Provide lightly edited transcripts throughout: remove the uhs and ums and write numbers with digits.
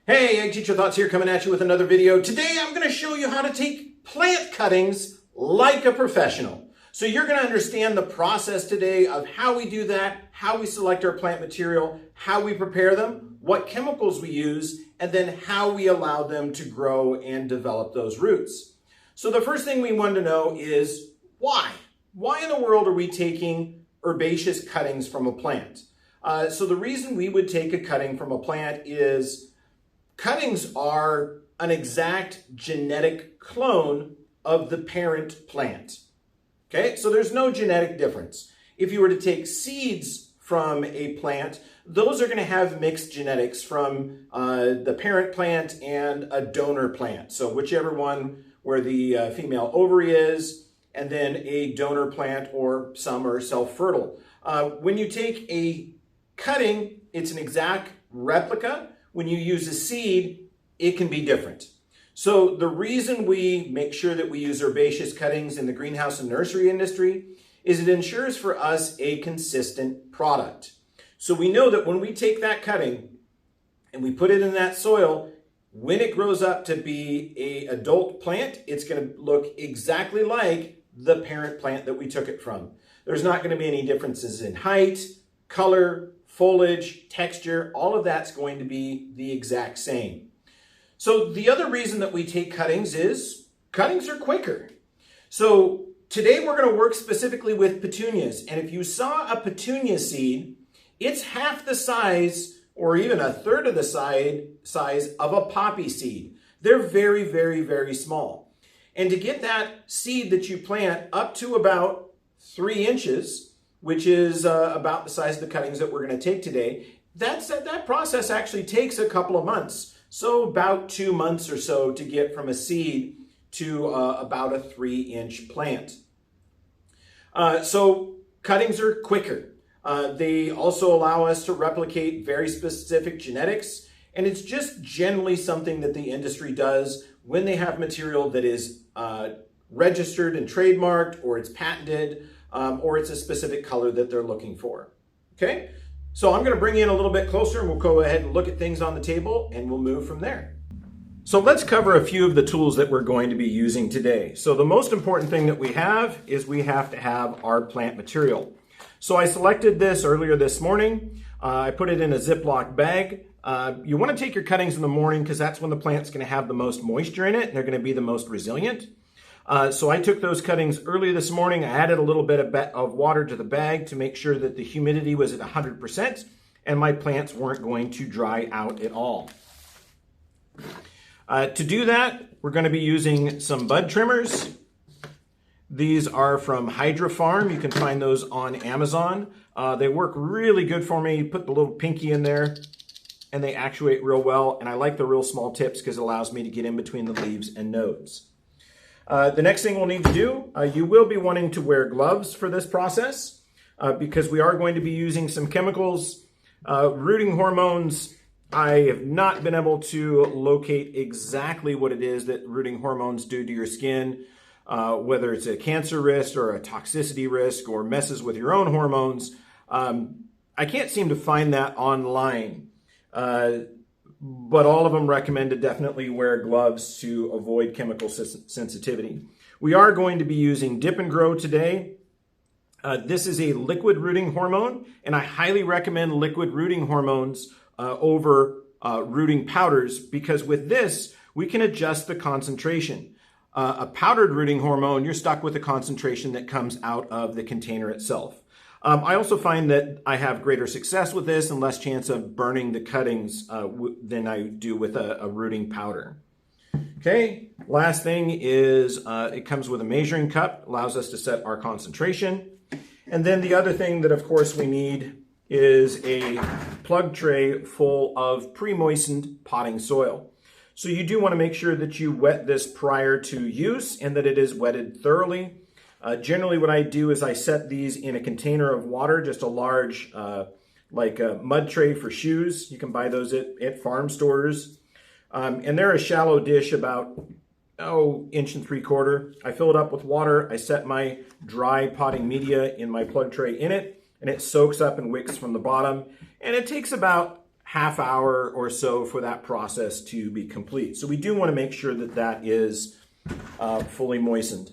Hey, Egg Teacher Thoughts here, coming at you with another video. Today I'm going to show you how to take plant cuttings like a professional. So you're going to understand the process today of how we do that, how we select our plant material, how we prepare them, what chemicals we use, and then how we allow them to grow and develop those roots. So the first thing we want to know is why? Why in the world are we taking herbaceous cuttings from a plant? So the reason we would take a cutting from a plant is cuttings are an exact genetic clone of the parent plant. Okay, so there's no genetic difference. If you were to take seeds from a plant, those are going to have mixed genetics from the parent plant and a donor plant. So whichever one where the female ovary is, and then a donor plant, or some are self-fertile. When you take a cutting, it's an exact replica. When you use a seed, it can be different. So the reason we make sure that we use herbaceous cuttings in the greenhouse and nursery industry is it ensures for us a consistent product. So we know that when we take that cutting and we put it in that soil, when it grows up to be an adult plant, it's going to look exactly like the parent plant that we took it from. There's not going to be any differences in height, color, foliage, texture. All of that's going to be the exact same. So the other reason that we take cuttings is cuttings are quicker. So today we're going to work specifically with petunias. And if you saw a petunia seed, it's half the size or even a third of the size of a poppy seed. They're very, very, very small. And to get that seed that you plant up to about 3 inches, which is about the size of the cuttings that we're going to take today, that process actually takes a couple of months. So about 2 months or so to get from a seed to about a 3-inch plant. So cuttings are quicker. They also allow us to replicate very specific genetics, and it's just generally something that the industry does when they have material that is registered and trademarked, or it's patented, or it's a specific color that they're looking for. Okay, so I'm going to bring you in a little bit closer and we'll go ahead and look at things on the table and we'll move from there. So let's cover a few of the tools that we're going to be using today. So the most important thing that we have is we have to have our plant material. So I selected this earlier this morning. I put it in a Ziploc bag. You want to take your cuttings in the morning because that's when the plant's going to have the most moisture in it and they're going to be the most resilient. So I took those cuttings early this morning. I added a little bit of water to the bag to make sure that the humidity was at 100% and my plants weren't going to dry out at all. To do that, we're going to be using some bud trimmers. These are from Hydra Farm. You can find those on Amazon. They work really good for me. You put the little pinky in there and they actuate real well. And I like the real small tips because it allows me to get in between the leaves and nodes. The next thing we'll need to do, you will be wanting to wear gloves for this process because we are going to be using some chemicals. Rooting hormones, I have not been able to locate exactly what it is that rooting hormones do to your skin, whether it's a cancer risk or a toxicity risk or messes with your own hormones. I can't seem to find that online. But all of them recommend to definitely wear gloves to avoid chemical sensitivity. We are going to be using Dip and Grow today. This is a liquid rooting hormone, and I highly recommend liquid rooting hormones over rooting powders because with this, we can adjust the concentration. A powdered rooting hormone, you're stuck with the concentration that comes out of the container itself. I also find that I have greater success with this and less chance of burning the cuttings than I do with a rooting powder. Okay, last thing is it comes with a measuring cup, allows us to set our concentration. And then the other thing that of course we need is a plug tray full of pre-moistened potting soil. So you do want to make sure that you wet this prior to use and that it is wetted thoroughly. Generally what I do is I set these in a container of water, just a large like a mud tray for shoes. You can buy those at farm stores. And they're a shallow dish about 1.75 inches. I fill it up with water. I set my dry potting media in my plug tray in it, and it soaks up and wicks from the bottom. And it takes about half hour or so for that process to be complete. So we do want to make sure that that is fully moistened.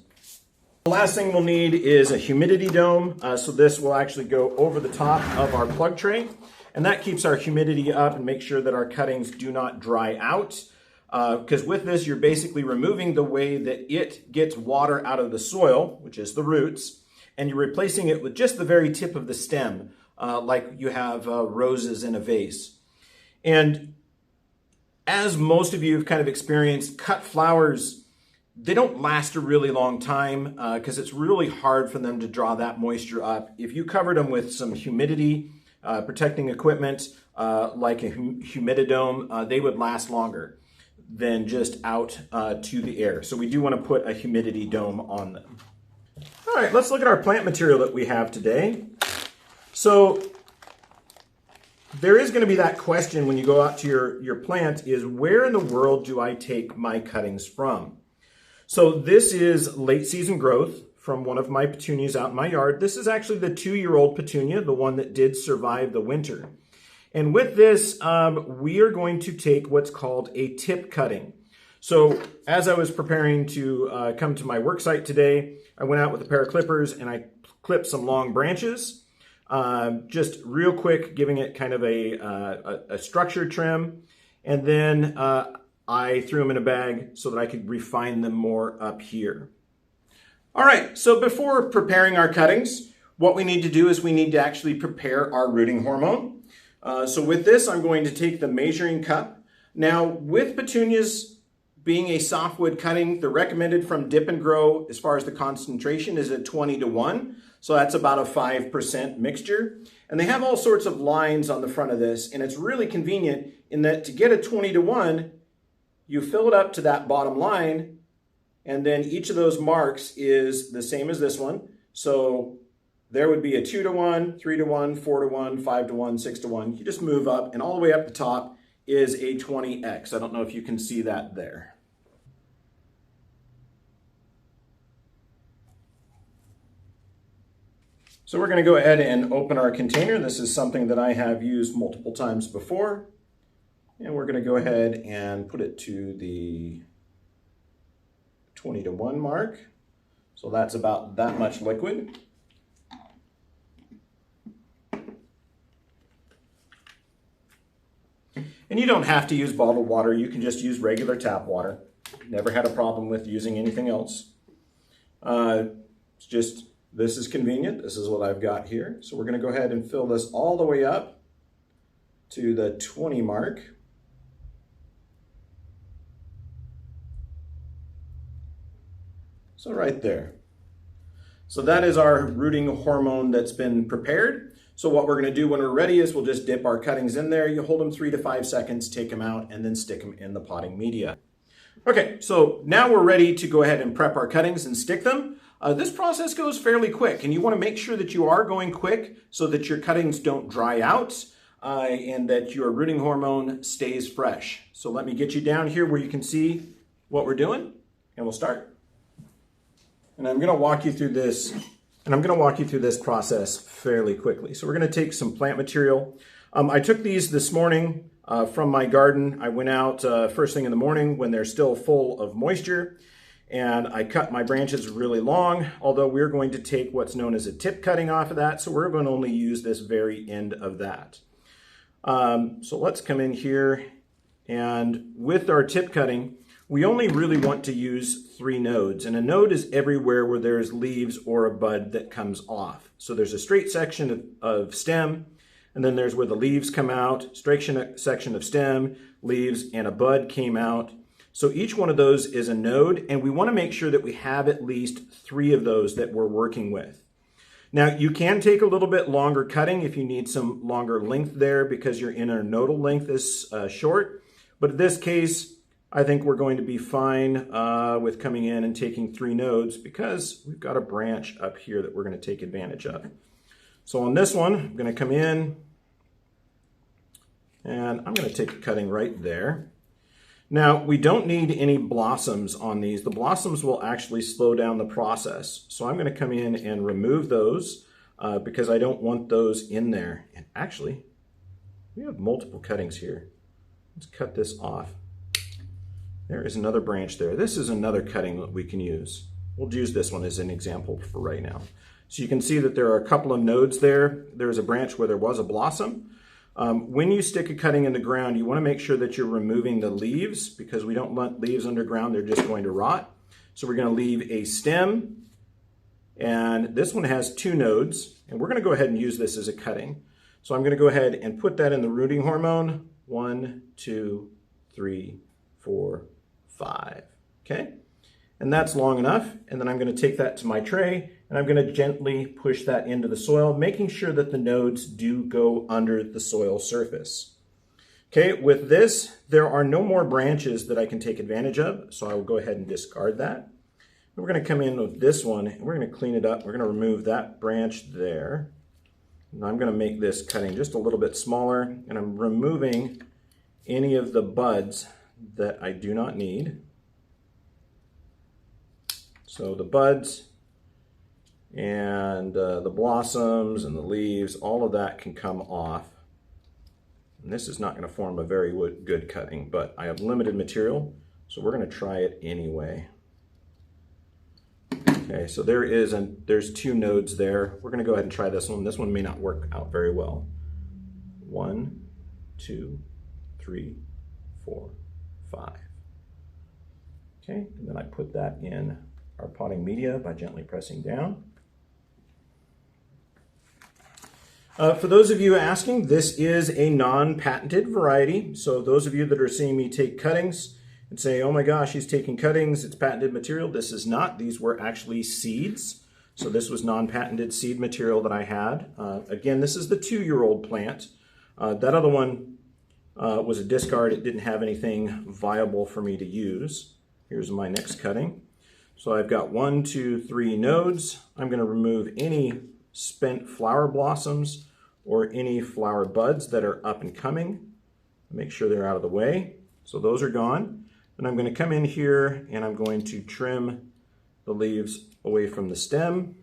The last thing we'll need is a humidity dome. So this will actually go over the top of our plug tray, and that keeps our humidity up and makes sure that our cuttings do not dry out. Because with this, you're basically removing the way that it gets water out of the soil, which is the roots, and you're replacing it with just the very tip of the stem, like you have roses in a vase. And as most of you have kind of experienced, cut flowers, they don't last a really long time because it's really hard for them to draw that moisture up. If you covered them with some humidity protecting equipment like a humididome, they would last longer than just out to the air. So we do want to put a humidity dome on them. All right, let's look at our plant material that we have today. So there is going to be that question when you go out to your plant is, where in the world do I take my cuttings from? So this is late season growth from one of my petunias out in my yard. This is actually the 2-year-old petunia, the one that did survive the winter. And with this, we are going to take what's called a tip cutting. So as I was preparing to come to my work site today, I went out with a pair of clippers and I clipped some long branches. Just real quick, giving it kind of a structured trim. And then I threw them in a bag so that I could refine them more up here. All right, so before preparing our cuttings, what we need to do is we need to actually prepare our rooting hormone. So with this, I'm going to take the measuring cup. Now, with petunias being a softwood cutting, the recommended from Dip and Grow as far as the concentration is at 20:1. So that's about a 5% mixture. And they have all sorts of lines on the front of this. And it's really convenient in that to get a 20:1, you fill it up to that bottom line. And then each of those marks is the same as this one. So there would be a 2:1, 3:1, 4:1, 5:1, 6:1. You just move up, and all the way up the top is a 20x. I don't know if you can see that there. So we're going to go ahead and open our container. This is something that I have used multiple times before. And we're going to go ahead and put it to the 20:1 mark. So that's about that much liquid. And you don't have to use bottled water. You can just use regular tap water. Never had a problem with using anything else. It's just, this is convenient. This is what I've got here. So we're going to go ahead and fill this all the way up to the 20 mark. So right there. So that is our rooting hormone that's been prepared. So what we're going to do when we're ready is we'll just dip our cuttings in there. You hold them 3 to 5 seconds, take them out, and then stick them in the potting media. Okay, so now we're ready to go ahead and prep our cuttings and stick them. This process goes fairly quick, and you want to make sure that you are going quick so that your cuttings don't dry out and that your rooting hormone stays fresh. So let me get you down here where you can see what we're doing, and we'll start. And I'm going to walk you through this. And I'm going to walk you through this process fairly quickly. So we're going to take some plant material. I took these this morning from my garden. I went out first thing in the morning when they're still full of moisture, and I cut my branches really long, although we're going to take what's known as a tip cutting off of that. So we're going to only use this very end of that. So let's come in here, and with our tip cutting, we only really want to use 3 nodes, and a node is everywhere where there's leaves or a bud that comes off. So there's a straight section of stem, and then there's where the leaves come out, straight section of stem, leaves, and a bud came out. So each one of those is a node, and we want to make sure that we have at least 3 of those that we're working with. Now, you can take a little bit longer cutting if you need some longer length there because your internodal length is short, but in this case, I think we're going to be fine with coming in and taking 3 nodes because we've got a branch up here that we're going to take advantage of. So on this one, I'm going to come in and I'm going to take a cutting right there. Now, we don't need any blossoms on these. The blossoms will actually slow down the process. So I'm going to come in and remove those because I don't want those in there. And actually, We have multiple cuttings here. Let's cut this off. There is another branch there. This is another cutting that we can use. We'll use this one as an example for right now. So you can see that there are a couple of nodes there. There's a branch where there was a blossom. When you stick a cutting in the ground, you want to make sure that you're removing the leaves, because we don't want leaves underground. They're just going to rot. So we're going to leave a stem, and this one has 2 nodes, and we're going to go ahead and use this as a cutting. So I'm going to go ahead and put that in the rooting hormone. 1, 2, 3, 4, 5. Okay? And that's long enough. And then I'm going to take that to my tray, and I'm going to gently push that into the soil, making sure that the nodes do go under the soil surface. Okay, with this, there are no more branches that I can take advantage of, so I will go ahead and discard that. We're going to come in with this one, and we're going to clean it up. We're going to remove that branch there. And I'm going to make this cutting just a little bit smaller, and I'm removing any of the buds that I do not need. So the buds and the blossoms and the leaves, all of that can come off. And this is not going to form a very good cutting, but I have limited material, so we're going to try it anyway. Okay, so there's 2 nodes there. We're going to go ahead and try this one. This one may not work out very well. 1, 2, 3, 4, 5. Okay, and then I put that in our potting media by gently pressing down. For those of you asking, this is a non-patented variety. So those of you that are seeing me take cuttings and say, oh my gosh, he's taking cuttings, it's patented material. This is not. These were actually seeds. So this was non-patented seed material that I had. Again, this is the 2-year-old plant. That other one was a discard. It didn't have anything viable for me to use. Here's my next cutting. So I've got 1, 2, 3 nodes. I'm going to remove any spent flower blossoms or any flower buds that are up and coming. Make sure they're out of the way. So those are gone. And I'm going to come in here and I'm going to trim the leaves away from the stem,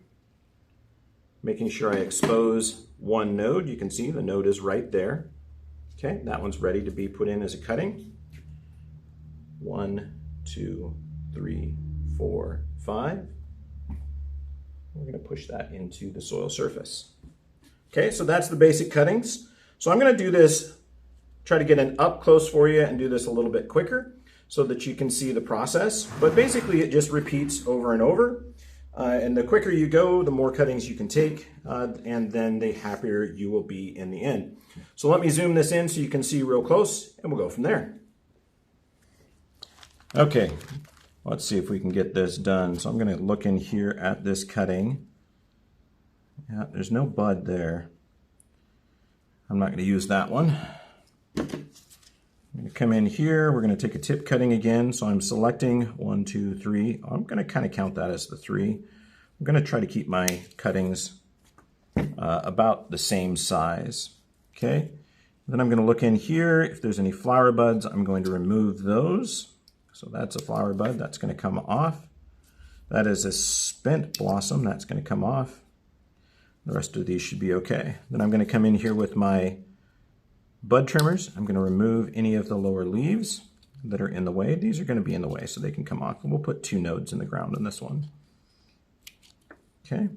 making sure I expose 1 node. You can see the node is right there. Okay, that one's ready to be put in as a cutting. 1, 2, 3, 4, 5. We're going to push that into the soil surface. Okay, so that's the basic cuttings. So I'm going to do this, try to get an up close for you and do this a little bit quicker so that you can see the process. But basically it just repeats over and over. And the quicker you go, the more cuttings you can take, and then the happier you will be in the end. So let me zoom this in so you can see real close, and we'll go from there. Okay, let's see if we can get this done. So I'm going to look in here at this cutting. Yeah, there's no bud there. I'm not going to use that one. I'm going to come in here. We're going to take a tip cutting again. So I'm selecting 1, 2, 3. I'm going to kind of count that as the 3. I'm going to try to keep my cuttings about the same size. Okay. Then I'm going to look in here. If there's any flower buds, I'm going to remove those. So that's a flower bud. That's going to come off. That is a spent blossom. That's going to come off. The rest of these should be okay. Then I'm going to come in here with my bud trimmers. I'm going to remove any of the lower leaves that are in the way. These are going to be in the way so they can come off. And we'll put 2 nodes in the ground on this one. Okay.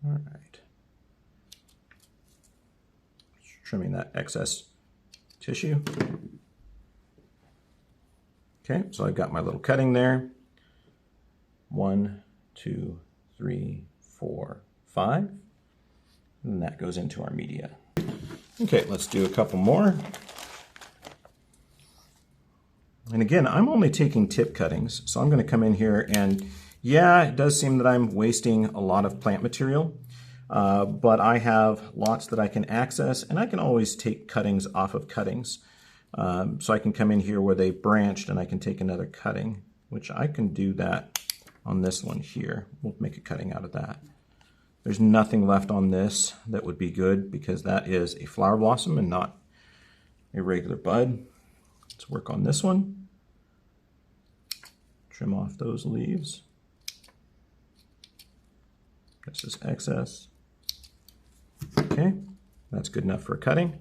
All right. Trimming that excess tissue. Okay, so I've got my little cutting there. 1, 2, 3, 4, 5. And that goes into our media. Okay, let's do a couple more. And again, I'm only taking tip cuttings, so I'm going to come in here and yeah, it does seem that I'm wasting a lot of plant material, but I have lots that I can access, and I can always take cuttings off of cuttings. So I can come in here where they branched and I can take another cutting, which I can do that on this one here. We'll make a cutting out of that. There's nothing left on this that would be good because that is a flower blossom and not a regular bud. Let's work on this one. Trim off those leaves. This is excess. Okay, That's good enough for cutting.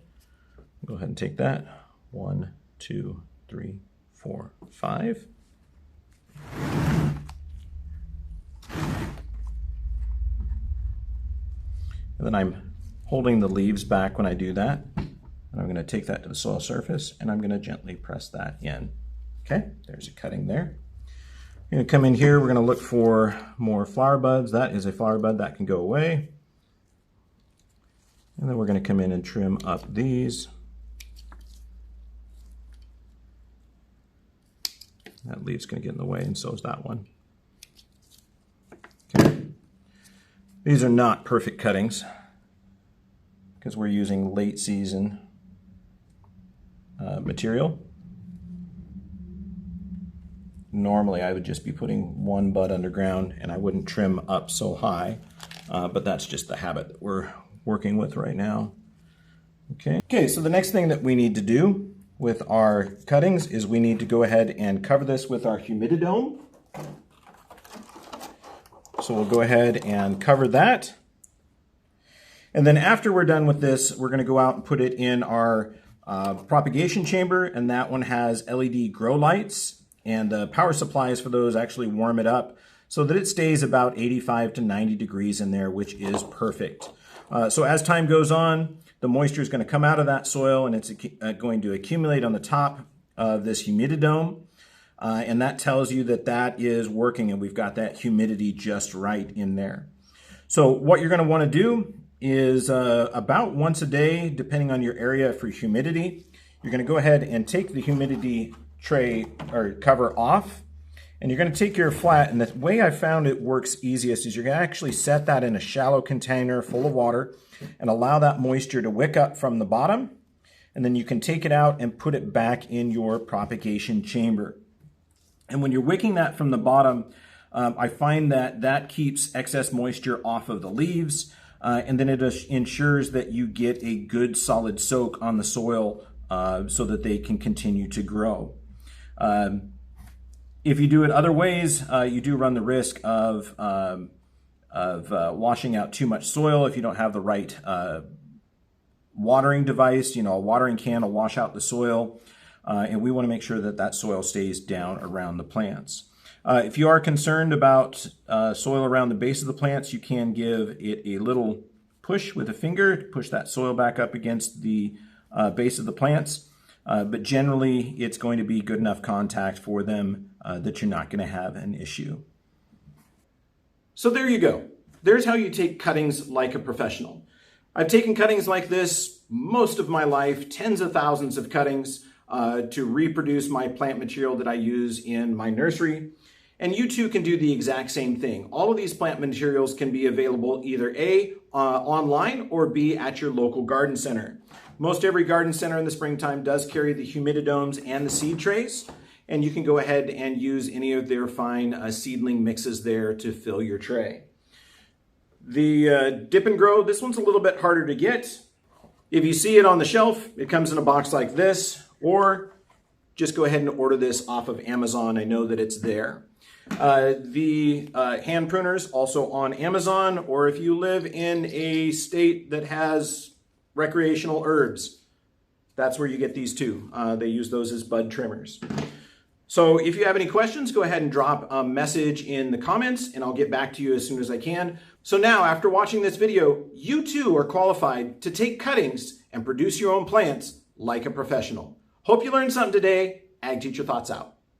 Go ahead and take that. 1, 2, 3, 4, 5. And then I'm holding the leaves back when I do that. And I'm going to take that to the soil surface and I'm going to gently press that in. Okay, there's a cutting there. I'm going to come in here, we're going to look for more flower buds. That is a flower bud that can go away. And then we're going to come in and trim up these. That leaf's going to get in the way, and so is that one. Okay. These are not perfect cuttings because we're using late season material. Normally I would just be putting one bud underground and I wouldn't trim up so high, but that's just the habit that we're working with right now. Okay, so the next thing that we need to do with our cuttings is we need to go ahead and cover this with our humididome. So we'll go ahead and cover that. And then after we're done with this, we're going to go out and put it in our propagation chamber, and that one has LED grow lights, and the power supplies for those actually warm it up so that it stays about 85 to 90 degrees in there, which is perfect. So as time goes on, the moisture is going to come out of that soil and it's going to accumulate on the top of this humididome. And that tells you that that is working and we've got that humidity just right in there. So what you're going to want to do is about once a day, depending on your area for humidity, you're going to go ahead and take the humidity tray or cover off, and you're going to take your flat, and the way I found it works easiest is you're going to actually set that in a shallow container full of water and allow that moisture to wick up from the bottom, and then you can take it out and put it back in your propagation chamber. And when you're wicking that from the bottom, I find that that keeps excess moisture off of the leaves, and then it ensures that you get a good solid soak on the soil so that they can continue to grow. If you do it other ways, you do run the risk of washing out too much soil if you don't have the right watering device. You know, a watering can will wash out the soil, and we want to make sure that that soil stays down around the plants. If you are concerned about soil around the base of the plants, you can give it a little push with a finger to push that soil back up against the base of the plants. But generally, it's going to be good enough contact for them that you're not going to have an issue. So there you go. There's how you take cuttings like a professional. I've taken cuttings like this most of my life, tens of thousands of cuttings to reproduce my plant material that I use in my nursery. And you too can do the exact same thing. All of these plant materials can be available either A, online, or B, at your local garden center. Most every garden center in the springtime does carry the humididomes and the seed trays, and you can go ahead and use any of their fine seedling mixes there to fill your tray. The Dip and Grow, this one's a little bit harder to get. If you see it on the shelf, it comes in a box like this, or just go ahead and order this off of Amazon. I know that it's there. The hand pruners also on Amazon, or if you live in a state that has recreational herbs, that's where you get these too. They use those as bud trimmers. So if you have any questions, go ahead and drop a message in the comments and I'll get back to you as soon as I can. So now, after watching this video, you too are qualified to take cuttings and produce your own plants like a professional. Hope you learned something today. Ag Teacher Thoughts out.